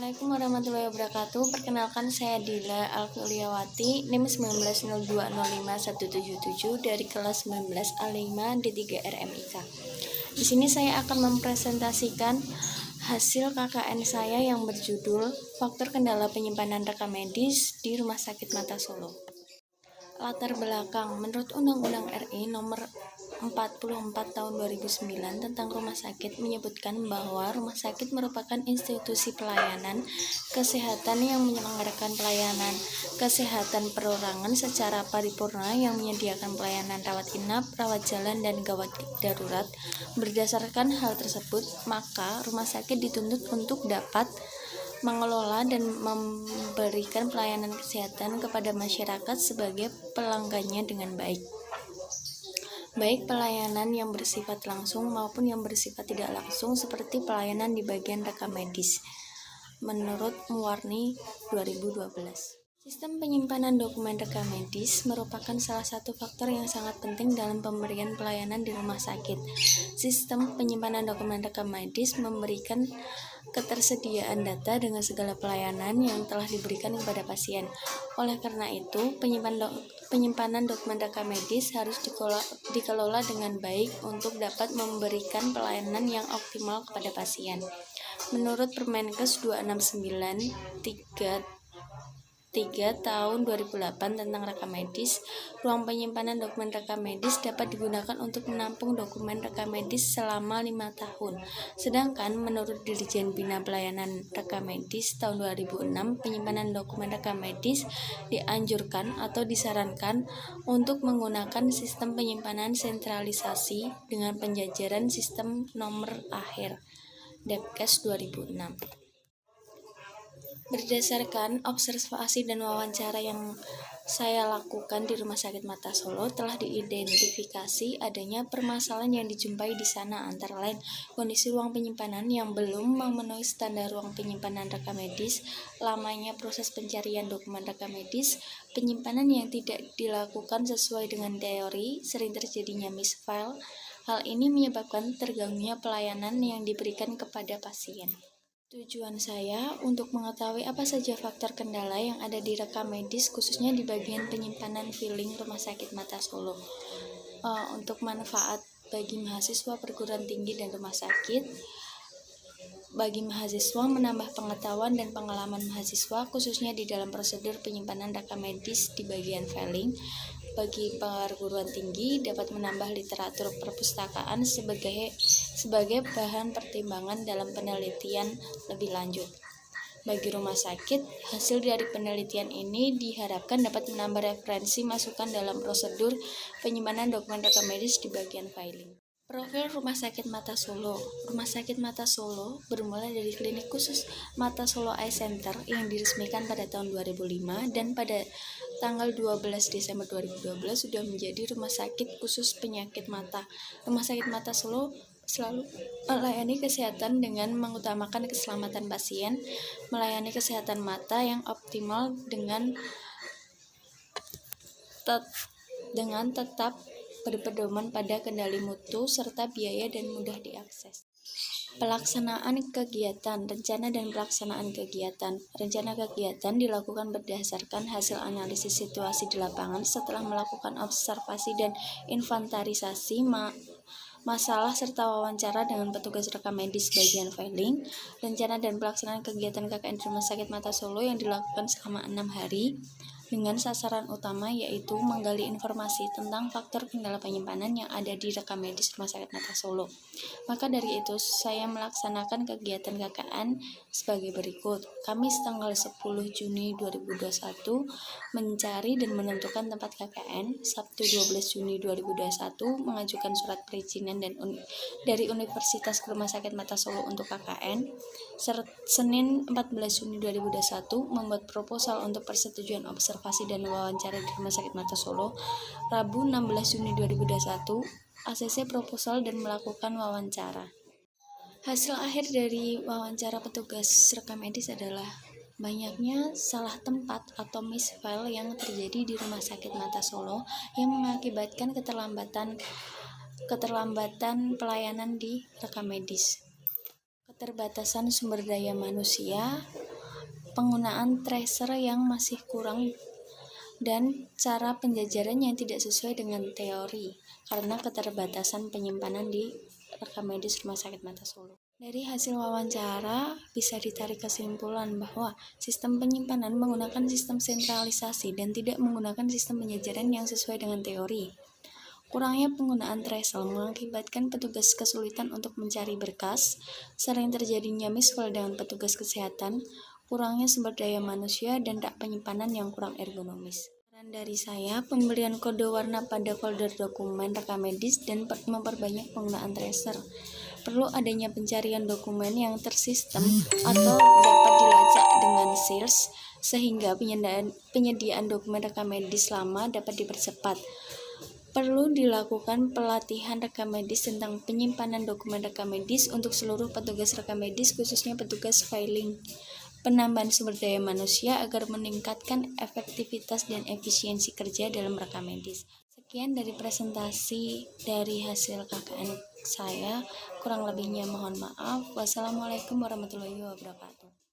Assalamualaikum warahmatullahi wabarakatuh. Perkenalkan, saya Dila Alfiliawati, NIM 1902051177 dari kelas 19 A5 D3 RMIK. Di sini saya akan mempresentasikan hasil KKN saya yang berjudul Faktor Kendala Penyimpanan Rekam Medis di Rumah Sakit Mata Solo. Latar belakang, menurut Undang-Undang RI Nomor 44 Tahun 2009 tentang rumah sakit menyebutkan bahwa rumah sakit merupakan institusi pelayanan kesehatan yang menyelenggarakan pelayanan kesehatan perorangan secara paripurna yang menyediakan pelayanan rawat inap, rawat jalan, dan gawat darurat. Berdasarkan hal tersebut, maka rumah sakit dituntut untuk dapat mengelola dan memberikan pelayanan kesehatan kepada masyarakat sebagai pelanggannya dengan baik pelayanan yang bersifat langsung maupun yang bersifat tidak langsung seperti pelayanan di bagian rekam medis menurut Muwarni 2012. Sistem penyimpanan dokumen rekam medis merupakan salah satu faktor yang sangat penting dalam pemberian pelayanan di rumah sakit. Sistem penyimpanan dokumen rekam medis memberikan ketersediaan data dengan segala pelayanan yang telah diberikan kepada pasien. Oleh karena itu, penyimpanan dokumen rekam medis harus dikelola dengan baik untuk dapat memberikan pelayanan yang optimal kepada pasien. Menurut Permenkes 269/3 tahun 2008 tentang rekam medis, ruang penyimpanan dokumen rekam medis dapat digunakan untuk menampung dokumen rekam medis selama 5 tahun. Sedangkan menurut Dirjen Bina Pelayanan Rekam Medis tahun 2006, penyimpanan dokumen rekam medis dianjurkan atau disarankan untuk menggunakan sistem penyimpanan sentralisasi dengan penjajaran sistem nomor akhir Depkes 2006. Berdasarkan observasi dan wawancara yang saya lakukan di Rumah Sakit Mata Solo, telah diidentifikasi adanya permasalahan yang dijumpai di sana, antara lain kondisi ruang penyimpanan yang belum memenuhi standar ruang penyimpanan rekam medis, lamanya proses pencarian dokumen rekam medis, penyimpanan yang tidak dilakukan sesuai dengan teori, sering terjadinya misfile. Hal ini menyebabkan terganggunya pelayanan yang diberikan kepada pasien. Tujuan saya untuk mengetahui apa saja faktor kendala yang ada di rekam medis, khususnya di bagian penyimpanan filing Rumah Sakit Mata Solo, untuk manfaat bagi mahasiswa perguruan tinggi dan rumah sakit. Bagi mahasiswa, menambah pengetahuan dan pengalaman mahasiswa, khususnya di dalam prosedur penyimpanan rekam medis di bagian filing. Bagi perguruan tinggi, dapat menambah literatur perpustakaan sebagai bahan pertimbangan dalam penelitian lebih lanjut. Bagi rumah sakit, hasil dari penelitian ini diharapkan dapat menambah referensi masukan dalam prosedur penyimpanan dokumen rekam medis di bagian filing. Profil Rumah Sakit Mata Solo. Rumah Sakit Mata Solo bermula dari klinik khusus Mata Solo Eye Center yang diresmikan pada tahun 2005 dan pada tanggal 12 Desember 2012 sudah menjadi rumah sakit khusus penyakit mata. Rumah Sakit Mata Solo selalu melayani kesehatan dengan mengutamakan keselamatan pasien, melayani kesehatan mata yang optimal dengan tetap berpedoman pada kendali mutu serta biaya dan mudah diakses. Pelaksanaan kegiatan, rencana dan pelaksanaan kegiatan. Rencana kegiatan dilakukan berdasarkan hasil analisis situasi di lapangan setelah melakukan observasi dan inventarisasi masalah serta wawancara dengan petugas rekam medis bagian filing. Rencana dan pelaksanaan kegiatan KKN di Rumah Sakit Mata Solo yang dilakukan selama 6 hari dengan sasaran utama yaitu menggali informasi tentang faktor kendala penyimpanan yang ada di rekam medis Rumah Sakit Mata Solo. Maka dari itu, saya melaksanakan kegiatan KKN sebagai berikut. Kamis tanggal 10 Juni 2021 mencari dan menentukan tempat KKN. Sabtu 12 Juni 2021 mengajukan surat perizinan dari Universitas Rumah Sakit Mata Solo untuk KKN. Senin 14 Juni 2021 membuat proposal untuk persetujuan observasi dan wawancara di Rumah Sakit Mata Solo. Rabu 16 Juni 2021 ACC proposal dan melakukan wawancara. Hasil akhir dari wawancara petugas rekam medis adalah banyaknya salah tempat atau misfile yang terjadi di Rumah Sakit Mata Solo yang mengakibatkan keterlambatan pelayanan di rekam medis. Keterbatasan sumber daya manusia, penggunaan tracer yang masih kurang, dan cara penjajaran yang tidak sesuai dengan teori karena keterbatasan penyimpanan di rekam medis Rumah Sakit Mata Solo. Dari hasil wawancara bisa ditarik kesimpulan bahwa sistem penyimpanan menggunakan sistem sentralisasi dan tidak menggunakan sistem penjajaran yang sesuai dengan teori. Kurangnya penggunaan tracer mengakibatkan petugas kesulitan untuk mencari berkas, sering terjadinya miscall dengan petugas kesehatan, kurangnya sumber daya manusia, dan rak penyimpanan yang kurang ergonomis. Saran dari saya, pemberian kode warna pada folder dokumen rekam medis dan memperbanyak penggunaan tracer. Perlu adanya pencarian dokumen yang tersistem atau dapat dilacak dengan SIRS sehingga penyediaan dokumen rekam medis lama dapat dipercepat. Perlu dilakukan pelatihan rekam medis tentang penyimpanan dokumen rekam medis untuk seluruh petugas rekam medis, khususnya petugas filing. Penambahan sumber daya manusia agar meningkatkan efektivitas dan efisiensi kerja dalam rekam medis. Sekian dari presentasi dari hasil KKN saya, kurang lebihnya mohon maaf. Wassalamualaikum warahmatullahi wabarakatuh.